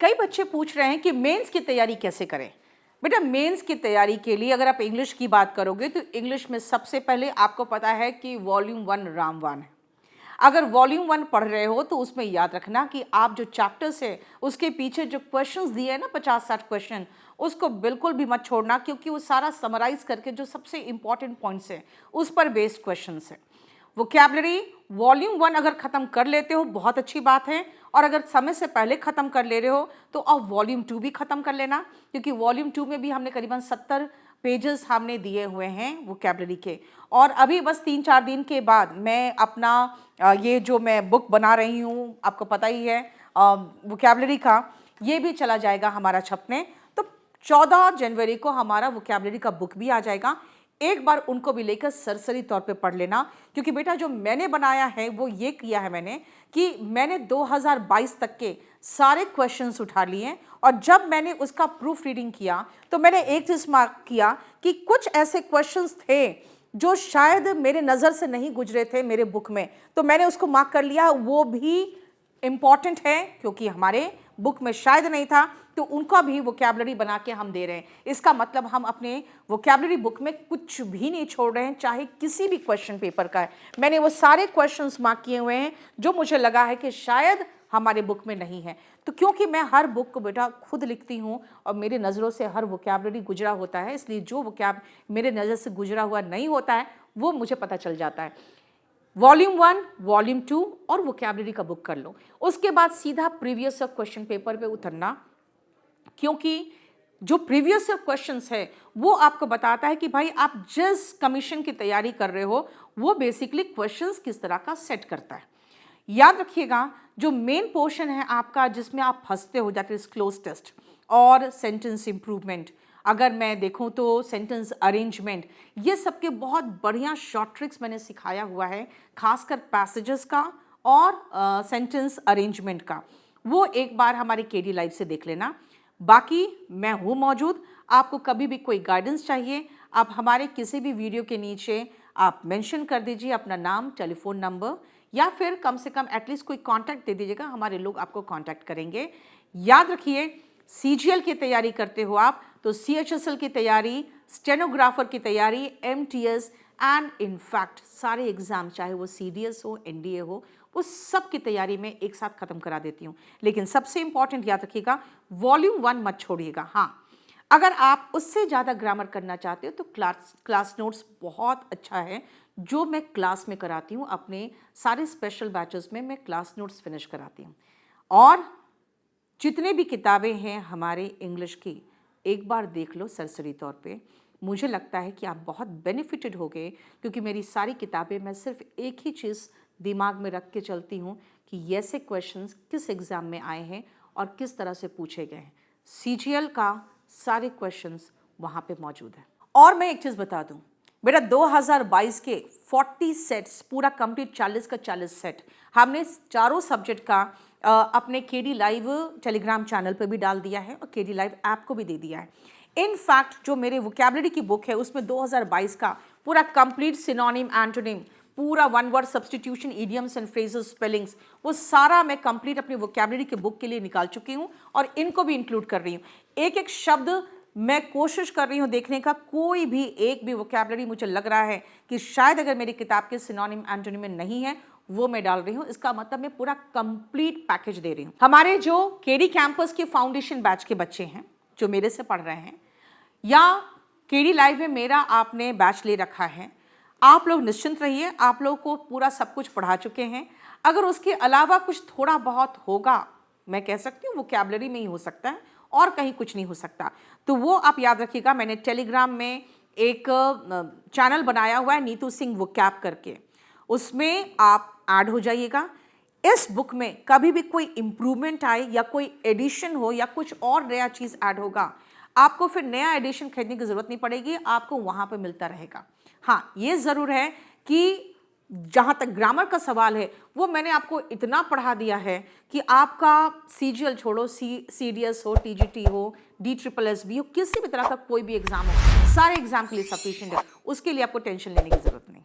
कई बच्चे पूछ रहे हैं कि मेंस की तैयारी कैसे करें। बेटा, मेंस की तैयारी के लिए अगर आप इंग्लिश की बात करोगे तो इंग्लिश में सबसे पहले आपको पता है कि वॉल्यूम 1 रामबाण है। अगर वॉल्यूम 1 पढ़ रहे हो तो उसमें याद रखना कि आप जो चैप्टर्स है उसके पीछे जो क्वेश्चंस दिए हैं ना 50-60 क्वेश्चन, उसको बिल्कुल भी मत छोड़ना, क्योंकि वो सारा समराइज करके जो सबसे इंपॉर्टेंट पॉइंट्स हैं उस पर बेस्ड क्वेश्चंस है। वोकैबुलरी वॉल्यूम 1 अगर ख़त्म कर लेते हो बहुत अच्छी बात है, और अगर समय से पहले ख़त्म कर ले रहे हो तो अब वॉल्यूम 2 भी ख़त्म कर लेना, क्योंकि वॉल्यूम 2 में भी हमने करीबन 70 पेजेस हमने दिए हुए हैं वोकैबुलरी के। और अभी बस 3-4 दिन के बाद मैं अपना ये जो मैं बुक बना रही हूँ, आपको पता ही है वोकैबुलरी का, ये भी चला जाएगा हमारा छपने। तो 14 जनवरी को हमारा वोकैबुलरी का बुक भी आ जाएगा। एक बार उनको भी लेकर सरसरी तौर पे पढ़ लेना, क्योंकि बेटा जो मैंने बनाया है वो ये किया है मैंने कि मैंने 2022 तक के सारे क्वेश्चंस उठा लिए, और जब मैंने उसका प्रूफ रीडिंग किया तो मैंने एक चीज़ मार्क किया कि कुछ ऐसे क्वेश्चंस थे जो शायद मेरे नज़र से नहीं गुजरे थे मेरे बुक में, तो मैंने उसको मार्क कर लिया। वो भी इम्पॉर्टेंट है क्योंकि हमारे बुक में शायद नहीं था, तो उनका भी वोकैबुलरी बना के हम दे रहे हैं। इसका मतलब हम अपने वोकैबुलरी बुक में कुछ भी नहीं छोड़ रहे हैं, चाहे किसी भी क्वेश्चन पेपर का है। मैंने वो सारे क्वेश्चंस मार्क किए हुए हैं जो मुझे लगा है कि शायद हमारे बुक में नहीं है। तो क्योंकि मैं हर बुक को बेटा खुद लिखती हूँ और मेरी नज़रों से हर वोकैबुलरी गुजरा होता है, इसलिए जो वोकैब मेरे नज़र से गुजरा हुआ नहीं होता है वो मुझे पता चल जाता है। वॉल्यूम 1, वॉल्यूम 2 और वोकैबुलरी का बुक कर लो, उसके बाद सीधा प्रीवियस क्वेश्चन पेपर पे उतरना, क्योंकि जो प्रीवियस क्वेश्चंस है वो आपको बताता है कि भाई आप जिस कमीशन की तैयारी कर रहे हो वो बेसिकली क्वेश्चंस किस तरह का सेट करता है। याद रखिएगा, जो मेन पोर्शन है आपका जिसमें आप फंसते हो जाते हैं क्लोज टेस्ट और सेंटेंस इंप्रूवमेंट, अगर मैं देखूं तो सेंटेंस अरेंजमेंट, ये सबके बहुत बढ़िया शॉर्ट ट्रिक्स मैंने सिखाया हुआ है, खासकर पैसेजेस का और सेंटेंस अरेंजमेंट का। वो एक बार हमारे केडी लाइव से देख लेना। बाकी मैं हूँ मौजूद, आपको कभी भी कोई गाइडेंस चाहिए आप हमारे किसी भी वीडियो के नीचे आप मेंशन कर दीजिए अपना नाम, टेलीफोन नंबर, या फिर कम से कम एटलीस्ट कोई कांटेक्ट दे दीजिएगा, हमारे लोग आपको कांटेक्ट करेंगे। याद रखिए, सीजीएल की तैयारी करते हो आप तो सीएचएसएल की तैयारी, स्टेनोग्राफर की तैयारी, एमटीएस एंड इनफैक्ट सारे एग्जाम, चाहे वो सीडीएस हो, एनडीए हो, वो सब की तैयारी में एक साथ खत्म करा देती हूँ। लेकिन सबसे इंपॉर्टेंट याद रखिएगा, वॉल्यूम 1 मत छोड़िएगा। हाँ, अगर आप उससे ज़्यादा ग्रामर करना चाहते हो तो क्लास नोट्स बहुत अच्छा है जो मैं क्लास में कराती हूँ, अपने सारे स्पेशल बैचेस में मैं क्लास नोट्स फिनिश कराती हूँ। और जितने भी किताबें हैं हमारे इंग्लिश की, एक बार देख लो सरसरी तौर पे, मुझे लगता है कि आप बहुत बेनिफिटेड होगे, क्योंकि मेरी सारी किताबें मैं सिर्फ एक ही चीज़ दिमाग में रख के चलती हूँ कि ऐसे क्वेश्चंस किस एग्ज़ाम में आए हैं और किस तरह से पूछे गए हैं। सीजीएल का सारे क्वेश्चंस वहाँ पे मौजूद हैं। और मैं एक चीज़ बता दूँ बेटा, 2022 के 40 सेट्स पूरा कंप्लीट 40 का 40 सेट हमने चारों सब्जेक्ट का अपने केडी लाइव टेलीग्राम चैनल पे भी डाल दिया है और केडी लाइव ऐप को भी दे दिया है। इनफैक्ट जो मेरे वोकैबुलरी की बुक है उसमें 2022 का पूरा कंप्लीट सिनोनिम, एंटोनिम, पूरा one word substitution, idioms and phrases, spellings, वो सारा मैं कंप्लीट अपनी वोकैबुलरी की बुक के लिए निकाल चुकी हूँ और इनको भी इंक्लूड कर रही हूँ। एक एक शब्द मैं कोशिश कर रही हूँ देखने का, कोई भी एक भी वोकैबुलरी मुझे लग रहा है कि शायद अगर मेरी किताब के सिनोनिम, एंटोनिम में नहीं है, वो मैं डाल रही हूँ। इसका मतलब मैं पूरा कंप्लीट पैकेज दे रही हूँ। हमारे जो केडी कैंपस के फाउंडेशन बैच के बच्चे हैं जो मेरे से पढ़ रहे हैं, या केडी लाइव में मेरा आपने बैच ले रखा है, आप लोग निश्चिंत रहिए, आप लोगों को पूरा सब कुछ पढ़ा चुके हैं। अगर उसके अलावा कुछ थोड़ा बहुत होगा, मैं कह सकती हूँ वोकैबुलरी में ही हो सकता है और कहीं कुछ नहीं हो सकता, तो वो आप याद रखिएगा। मैंने टेलीग्राम में एक चैनल बनाया हुआ है नीतू सिंह वोकैब करके, उसमें आप ऐड हो जाइएगा। इस बुक में कभी भी कोई इम्प्रूवमेंट आए या कोई एडिशन हो या कुछ और नया चीज़ ऐड होगा, आपको फिर नया एडिशन खरीदने की ज़रूरत नहीं पड़ेगी, आपको वहाँ पर मिलता रहेगा। हाँ, ये ज़रूर है कि जहाँ तक ग्रामर का सवाल है वो मैंने आपको इतना पढ़ा दिया है कि आपका सीजीएल छोड़ो, सीडीएस हो, टीजीटी हो, DSSS भी हो, किसी भी तरह का कोई भी एग्ज़ाम हो, सारे एग्ज़ाम के लिए सफिशिएंट है, उसके लिए आपको टेंशन लेने की ज़रूरत नहीं।